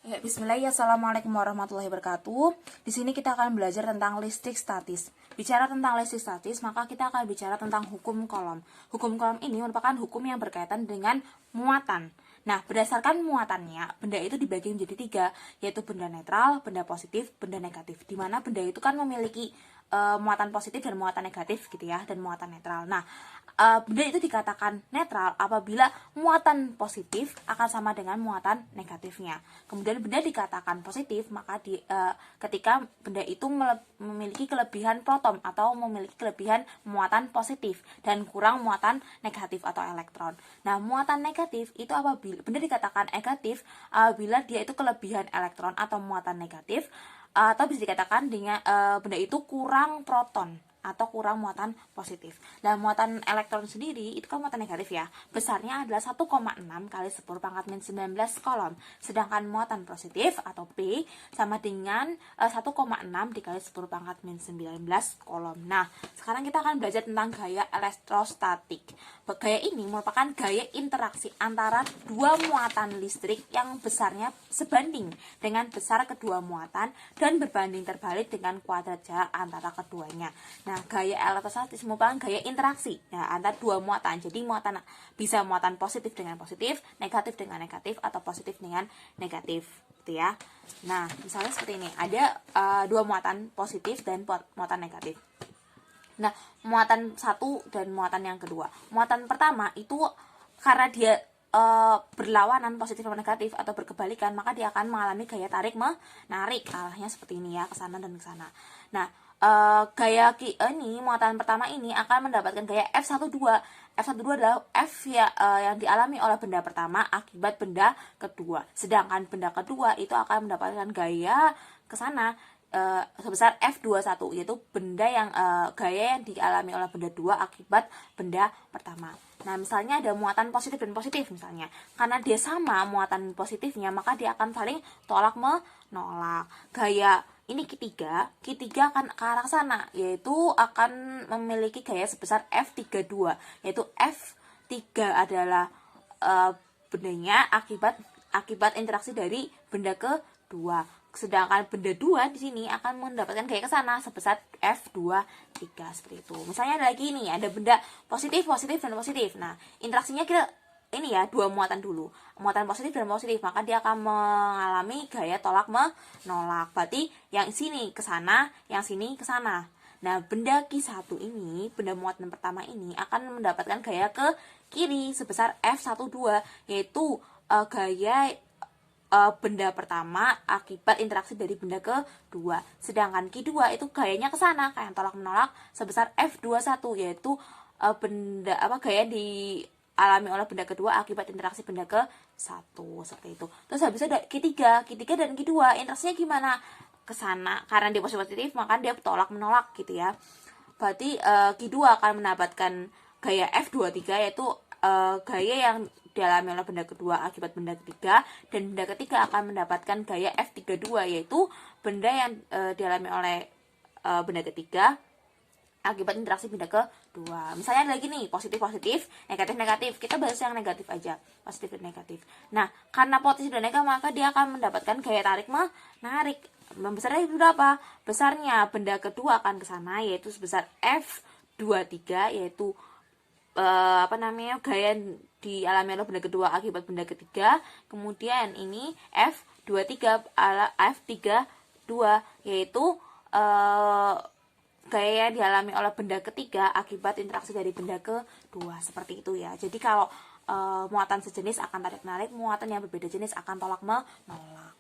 Ya, bismillah, assalamualaikum warahmatullahi wabarakatuh. Di sini kita akan belajar tentang listik statis. Bicara tentang listik statis, maka kita akan bicara tentang hukum kolom. Hukum kolom ini merupakan hukum yang berkaitan dengan muatan. Nah, berdasarkan muatannya, benda itu dibagi menjadi tiga, yaitu benda netral, benda positif, benda negatif. Di mana benda itu kan memiliki muatan positif dan muatan negatif gitu ya, dan muatan netral. Nah, benda itu dikatakan netral apabila muatan positif akan sama dengan muatan negatifnya. Kemudian benda dikatakan positif maka ketika benda itu memiliki kelebihan proton atau memiliki kelebihan muatan positif dan kurang muatan negatif atau elektron. Nah, muatan negatif itu apabila benda dikatakan negatif apabila dia itu kelebihan elektron atau muatan negatif, atau bisa dikatakan dengan benda itu kurang proton atau kurang muatan positif. Dan muatan elektron sendiri itu kan muatan negatif ya. Besarnya adalah 1,6 kali 10 pangkat min 19 kolom. Sedangkan muatan positif atau P sama dengan 1,6 dikali 10 pangkat min 19 kolom. Nah, sekarang kita akan belajar tentang gaya elektrostatik. Gaya ini merupakan gaya interaksi antara dua muatan listrik yang besarnya sebanding dengan besar kedua muatan dan berbanding terbalik dengan kuadrat jarak antara keduanya. Nah, gaya elektrostatis merupakan gaya interaksi ya, antara dua muatan. Jadi muatan bisa muatan positif dengan positif, negatif dengan negatif, atau positif dengan negatif gitu ya. Nah, misalnya seperti ini, ada dua muatan positif dan muatan negatif. Nah, muatan satu dan muatan yang kedua. Muatan pertama itu karena dia berlawanan positif dan negatif atau berkebalikan, maka dia akan mengalami gaya tarik menarik, arahnya seperti ini ya, ke sana dan ke sana. Nah, gaya ini muatan pertama ini akan mendapatkan gaya F12. F12 adalah F ya, yang dialami oleh benda pertama akibat benda kedua. Sedangkan benda kedua itu akan mendapatkan gaya ke sana sebesar F21, yaitu benda yang gaya yang dialami oleh benda dua akibat benda pertama. Nah, misalnya ada muatan positif dan positif misalnya. Karena dia sama muatan positifnya, maka dia akan saling tolak menolak. Gaya ini Q3 akan ke arah sana, yaitu akan memiliki gaya sebesar F32, yaitu F3 adalah bendanya akibat interaksi dari benda kedua. Sedangkan benda 2 di sini akan mendapatkan gaya ke sana sebesar F23 seperti itu. Misalnya ada lagi nih, ada benda positif dan positif. Nah, interaksinya kita ini ya, dua muatan dulu. Muatan positif dan positif, maka dia akan mengalami gaya tolak menolak. Berarti yang sini ke sana, yang sini ke sana. Nah, benda Q1 ini, benda muatan pertama ini akan mendapatkan gaya ke kiri sebesar F12, yaitu gaya benda pertama akibat interaksi dari benda kedua. Sedangkan Q2 itu gayanya ke sana, kayak tolak menolak sebesar F21, yaitu gaya dialami oleh benda kedua akibat interaksi benda ke-1 seperti itu. Terus habis itu ada Q3 dan Q2 interaksinya gimana? Ke sana, karena dia positif maka dia tolak menolak gitu ya. Berarti Q2 akan mendapatkan gaya F23, yaitu gaya yang dialami oleh benda kedua akibat benda ketiga, dan benda ketiga akan mendapatkan gaya F32, yaitu benda yang dialami oleh benda ketiga akibat interaksi benda kedua. Misalnya ada lagi nih, positif, negatif. Kita bahas yang negatif aja, positif dan negatif. Nah, karena positif dan negatif maka dia akan mendapatkan gaya tarik menarik. Besarnya itu berapa? Besarnya benda kedua akan ke sana, yaitu sebesar F23, yaitu gaya dialami oleh benda kedua akibat benda ketiga. Kemudian ini F23 F32, yaitu gaya dialami oleh benda ketiga akibat interaksi dari benda kedua, seperti itu ya. Jadi kalau muatan sejenis akan tarik menarik, muatan yang berbeda jenis akan tolak menolak.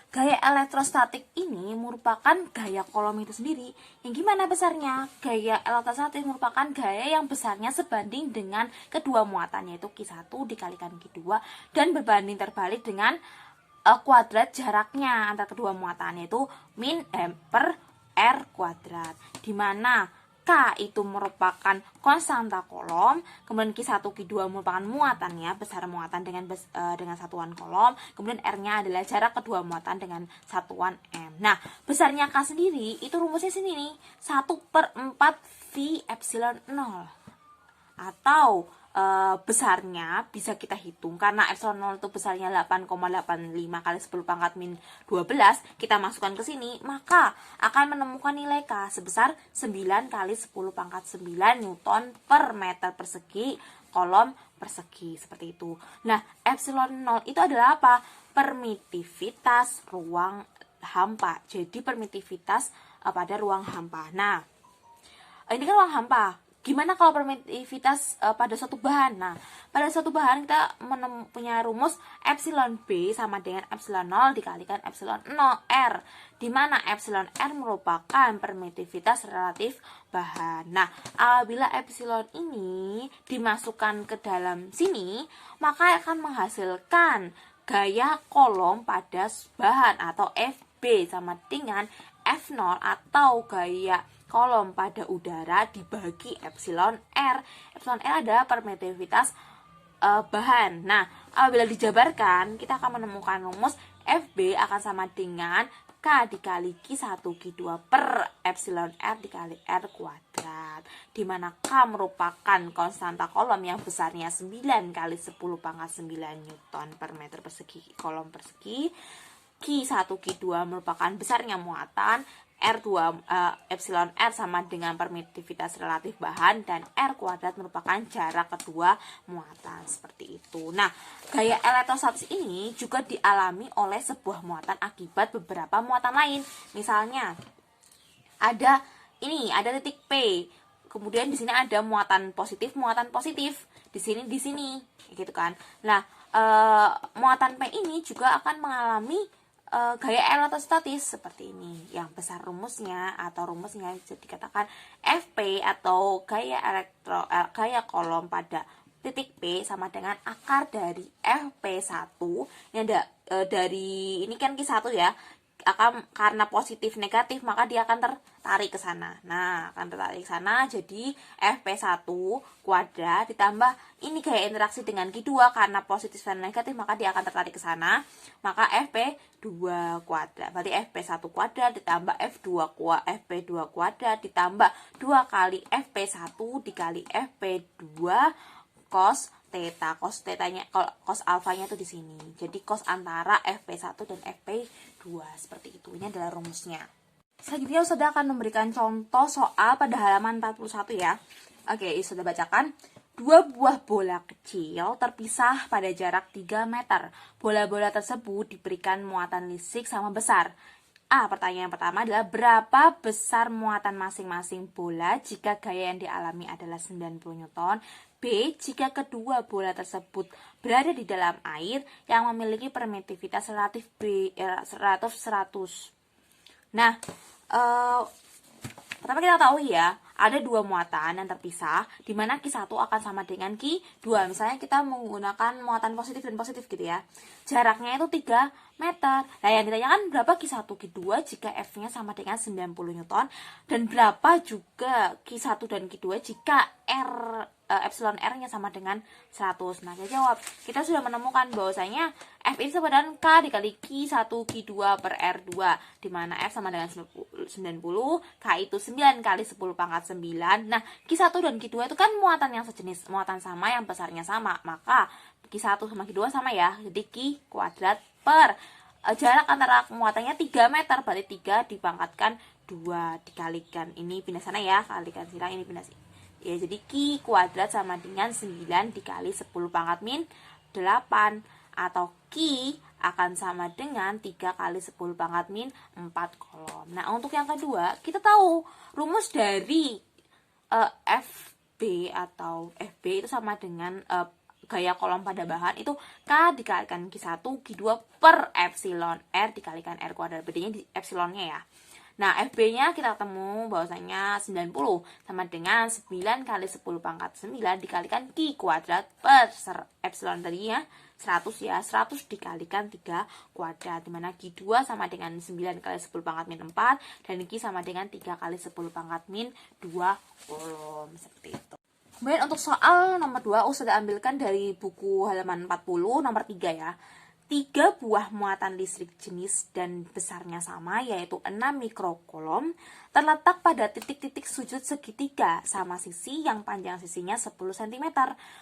Gaya elektrostatik ini merupakan gaya kolom itu sendiri. Yang gimana besarnya? Gaya elektrostatik merupakan gaya yang besarnya sebanding dengan kedua muatan, yaitu Q1 dikalikan Q2 dan berbanding terbalik dengan kuadrat jaraknya antara kedua muatan, yaitu min M per R kuadrat. Dimana K itu merupakan konstanta kolom, kemudian Q1, Q2 merupakan muatannya, besar muatan dengan satuan kolom, kemudian R-nya adalah jarak kedua muatan dengan satuan M. Nah, besarnya K sendiri, itu rumusnya sini nih, 1/4 V epsilon 0. Atau besarnya bisa kita hitung karena epsilon 0 itu besarnya 8,85 kali 10 pangkat min 12, kita masukkan ke sini, maka akan menemukan nilai K sebesar 9 kali 10 pangkat 9 Newton per meter persegi kolom persegi, seperti itu. Nah, epsilon 0 itu adalah apa? Permitivitas ruang hampa. Jadi permitivitas pada ruang hampa. Nah, ini kan ruang hampa. Gimana kalau permitivitas pada suatu bahan? Nah, pada suatu bahan kita punya rumus epsilon B sama dengan epsilon 0 dikalikan epsilon 0 R, di mana epsilon R merupakan permitivitas relatif bahan. Nah, apabila epsilon ini dimasukkan ke dalam sini, maka akan menghasilkan gaya kolom pada bahan atau FB sama dengan F0 atau gaya kolom pada udara dibagi epsilon R. Epsilon R adalah permitivitas bahan. Nah, apabila dijabarkan, kita akan menemukan rumus FB akan sama dengan K dikali Q1 Q2 per epsilon R dikali R kuadrat, di mana K merupakan konstanta kolom yang besarnya 9 kali 10 pangkat 9 Newton per meter persegi kolom persegi. Q1 Q2 merupakan besarnya muatan, R2 epsilon R sama dengan permitivitas relatif bahan, dan R kuadrat merupakan jarak kedua muatan, seperti itu. Nah, gaya elektrostatis ini juga dialami oleh sebuah muatan akibat beberapa muatan lain. Misalnya ada titik P, kemudian di sini ada muatan positif di sini gitu kan. Nah, muatan P ini juga akan mengalami gaya elektrostatis seperti ini. Yang besar rumusnya bisa dikatakan Fp atau gaya kolom pada titik P sama dengan akar dari Fp1 yang dari ini kan Q1 ya. Karena positif negatif maka dia akan tertarik ke sana. Nah, akan tertarik ke sana, jadi Fp1 kuadrat ditambah ini gaya interaksi dengan Q2 karena positif dan negatif maka dia akan tertarik ke sana. Maka Fp2 kuadrat. Berarti Fp1 kuadrat ditambah Fp2 kuadrat ditambah 2 kali Fp1 dikali Fp2 cos theta. Cos alfanya itu di sini. Jadi cos antara Fp1 dan Fp2 seperti itu. Ini adalah rumusnya. Selanjutnya Ustazah akan memberikan contoh soal pada halaman 41 ya. Oke, Ustazah bacakan. 2 buah bola kecil terpisah pada jarak 3 meter. Bola-bola tersebut diberikan muatan listrik sama besar. Pertanyaan pertama adalah berapa besar muatan masing-masing bola jika gaya yang dialami adalah 90 Newton. B. Jika kedua bola tersebut berada di dalam air yang memiliki permitivitas relatif 100. Nah, pertama kita tahu ya, ada 2 muatan yang terpisah, di mana Q1 akan sama dengan Q2. Misalnya kita menggunakan muatan positif dan positif gitu ya. Jaraknya itu 3 meter. Nah, yang ditanyakan berapa Q1, Q2 jika F-nya sama dengan 90 Newton, dan berapa juga Q1 dan Q2 jika epsilon R-nya sama dengan 100. Nah, kita jawab. Kita sudah menemukan bahwasanya F ini sama dengan K dikali Q1 Q2 per R2, di mana F sama dengan 90, K itu 9 kali 10 pangkat 9. Nah, Q1 dan Q2 itu kan muatan yang sejenis, muatan sama yang besarnya sama. Maka Q1 sama Q2 sama ya. Jadi Q kuadrat per jarak antara muatannya 3 meter, berarti 3 dipangkatkan 2 dikalikan ini pindah sana ya, kalikan silang ini pindah sini. Ya, jadi Q kuadrat sama dengan 9 dikali 10 pangkat min 8, atau Q akan sama dengan 3 kali 10 pangkat min 4 kolom. Nah, untuk yang kedua, kita tahu rumus dari FB atau FB itu sama dengan gaya kolom pada bahan itu K dikalikan Q1 Q2 per epsilon R dikalikan R kuadrat. Bedanya di epsilonnya ya. Nah, FB-nya kita ketemu bahwasanya 90 sama dengan 9 kali 10 pangkat 9 dikalikan Q kuadrat per epsilon tadinya 100 ya, 100 dikalikan 3 kuadrat, dimana Q2 sama dengan 9 kali 10 pangkat min 4 dan Q sama dengan 3 kali 10 pangkat min 2 kolom, seperti itu. Kemudian untuk soal nomor 2 sudah ambilkan dari buku halaman 40 nomor 3 ya. tiga buah muatan listrik jenis dan besarnya sama, yaitu 6 mikrokulom, terletak pada titik-titik sudut segitiga sama sisi yang panjang sisinya 10 cm.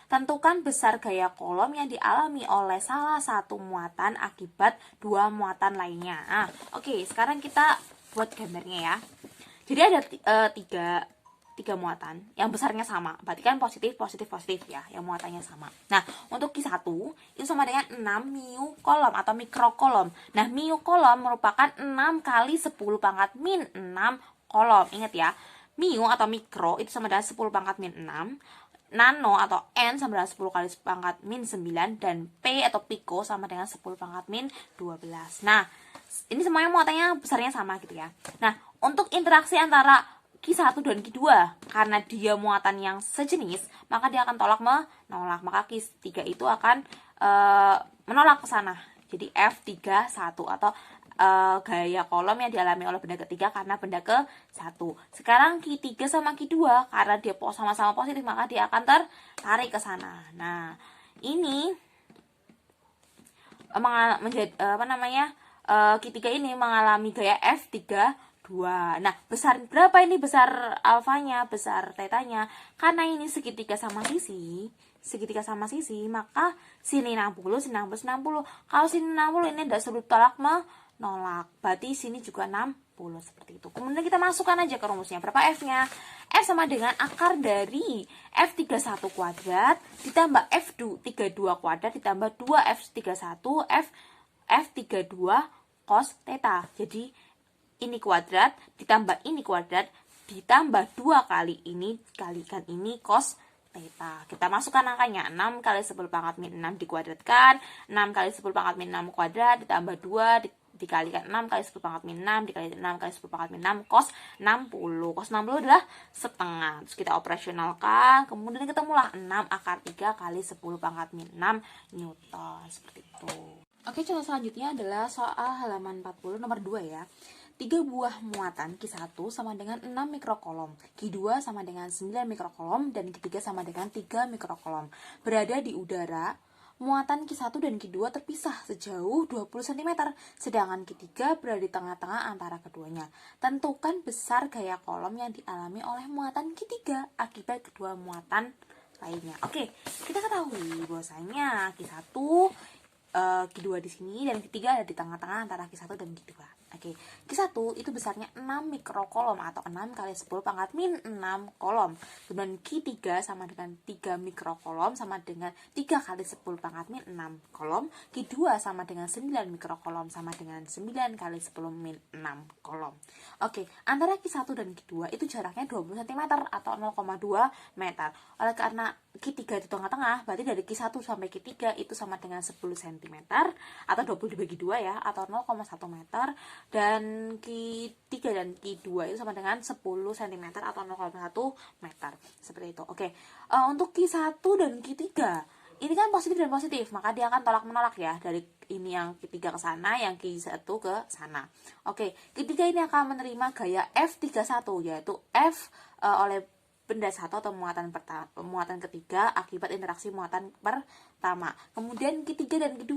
Tentukan besar gaya kolom yang dialami oleh salah satu muatan akibat dua muatan lainnya. Nah, oke, sekarang kita buat gambarnya ya. Jadi ada tiga muatan yang besarnya sama, berarti kan positif ya, yang muatannya sama. Nah, untuk Q1 itu sama dengan 6 mu kolom atau mikrokolom. Nah, mu kolom merupakan 6 kali 10 pangkat min 6 kolom. Ingat ya, mu atau mikro itu sama dengan 10 pangkat min 6, nano atau n sama dengan 10 kali 10 pangkat min 9, dan p atau piko sama dengan 10 pangkat min 12. Nah, ini semuanya muatannya besarnya sama gitu ya. Nah, untuk interaksi antara Q1 dan Q2, karena dia muatan yang sejenis, maka dia akan tolak menolak. Maka Q3 itu akan menolak ke sana. Jadi F31 atau gaya kolom yang dialami oleh benda ketiga karena benda ke-1. Sekarang Q3 sama Q2, karena dia sama-sama positif, maka dia akan tertarik ke sana. Nah, ini menjadi Q3 ini mengalami gaya F32. Nah, besar berapa ini? Besar alfanya, besar tetanya. Karena ini segitiga sama sisi, maka sini 60, sini 60, 60. Kalau sini 60 ini tidak sulit tolak menolak. Berarti sini juga 60 seperti itu. Kemudian kita masukkan aja ke rumusnya. Berapa F-nya? F sama dengan akar dari F31 kuadrat ditambah F32 kuadrat ditambah 2F31 F32 cos theta. Jadi ini kuadrat ditambah ini kuadrat ditambah 2 kali ini kalikan ini cos theta. Kita masukkan angkanya. 6 kali 10 pangkat min 6 dikuadratkan, 6 kali 10 pangkat min 6 kuadrat ditambah 2 dikalikan 6 kali 10 pangkat min 6 dikalikan 6 kali 10 pangkat min 6 cos 60. Cos 60 adalah setengah. Terus kita operasionalkan, kemudian ketemulah 6 akar 3 kali 10 pangkat min 6 Newton. Seperti itu. Oke, contoh selanjutnya adalah soal halaman 40 nomor 2 ya. 3 buah muatan Q1 sama dengan 6 mikrokolom, Q2 sama dengan 9 mikrokolom, dan Q3 sama dengan 3 mikrokolom. Berada di udara, muatan Q1 dan Q2 terpisah sejauh 20 cm, sedangkan Q3 berada di tengah-tengah antara keduanya. Tentukan besar gaya kolom yang dialami oleh muatan Q3 akibat kedua muatan lainnya. Oke, kita ketahui bahwasanya Q1, Q2 di sini, dan Q3 ada di tengah-tengah antara Q1 dan Q2. Oke, Q1 itu besarnya 6 mikrokolom atau 6 kali 10 pangkat min 6 kolom. Kemudian Q3 sama dengan 3 mikrokolom sama dengan 3 kali 10 pangkat min 6 kolom. Q2 sama dengan 9 mikrokolom sama dengan 9 kali 10 min 6 kolom. Oke, antara Q1 dan Q2 itu jaraknya 20 cm atau 0,2 meter. Oleh karena Q3 di tengah-tengah, berarti dari Q1 sampai Q3 itu sama dengan 10 cm atau 20 dibagi 2 ya, atau 0,1 meter. Dan Q3 dan Q2 itu sama dengan 10 cm atau 0,1 meter. Seperti itu. Oke. Untuk Q1 dan Q3 ini kan positif dan positif, maka dia akan tolak menolak ya. Dari ini yang Q3 ke sana, yang Q1 ke sana. Oke, Q3 ini akan menerima gaya F31, yaitu F oleh benda satu atau muatan ketiga akibat interaksi muatan pertama. Kemudian Q3 dan Q2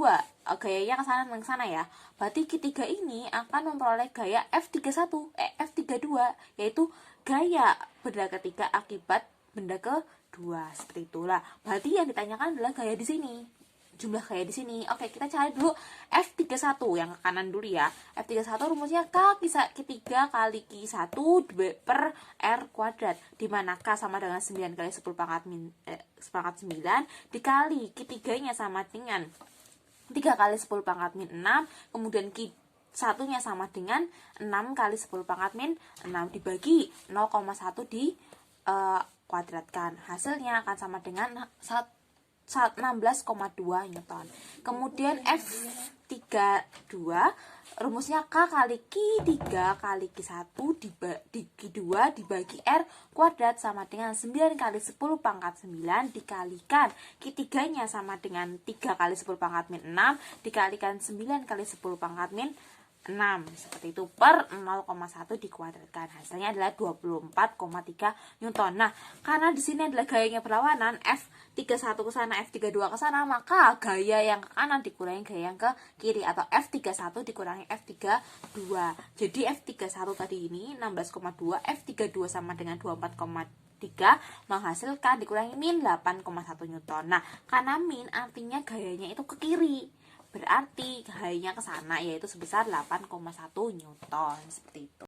gayanya ke sana ya. Berarti Q3 ini akan memperoleh gaya F32 yaitu gaya benda ketiga akibat benda kedua. Seperti itulah. Berarti yang ditanyakan adalah gaya di sini. Jumlah gaya di sini. Oke, kita cari dulu F31 yang ke kanan dulu ya. F31 rumusnya K3 kali Q1 per R kuadrat. Di mana K sama dengan 9 kali 10 pangkat 9 dikali Q3-nya sama dengan 3 kali 10 pangkat min 6. Kemudian Q1-nya sama dengan 6 kali 10 pangkat min 6 dibagi 0,1 di kuadratkan. Hasilnya akan sama dengan 16,2 Newton. Kemudian F32 rumusnya K kali Q3 kali Q1 di Q2 dibagi R kuadrat sama dengan 9 kali 10 pangkat 9 dikalikan Q3-nya sama dengan 3 kali 10 pangkat min 6 dikalikan 9 kali 10 pangkat min seperti itu, per 0,1 dikuadratkan. Hasilnya adalah 24,3 Newton. Nah, karena di sini adalah gayanya berlawanan, F31 ke sana, F32 ke sana, maka gaya yang ke kanan dikurangi gaya yang ke kiri, atau F31 dikurangi F32. Jadi F31 tadi ini 16,2, F32 sama dengan 24,3, menghasilkan dikurangi min 8,1 Newton. Nah, karena min artinya gayanya itu ke kiri, berarti gayanya ke sana, yaitu sebesar 8,1 Newton. Seperti itu.